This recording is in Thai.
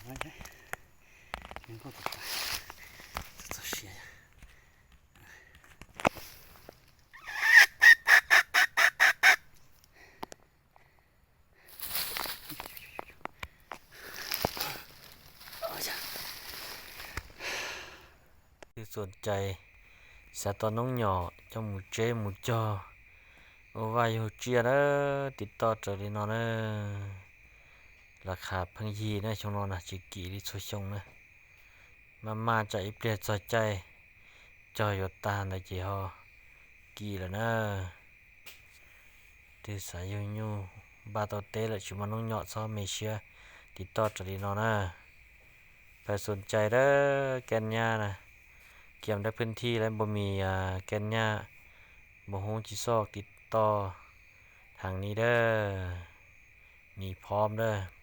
Olha, não vou botar. Estou cheia. Olha. ที่สนใจสะตอนน้องหยอเจ้าหมูเจหมูจอโอ้วายหูเจียเด้อติดต่อเจอดีนอนเด้อราคาพังยีนะชงนอนนะจิกี่ลิช่วยชงนะมาจะอีเปลี่ยนสนใจจอยตาในจีฮอกี่แล้วนะที่สายยูบาตอเต้และชุมันน้องหยอซอเมเชียติดต่อเจอดีนอนนะไปสนใจเด้อแกนยานะเกี่ยมได้พื้นที่แล้วบ่มีแกนยาบ่ฮู้จิซอกติดต่อทางนี้เด้อมีพร้อมเด้อ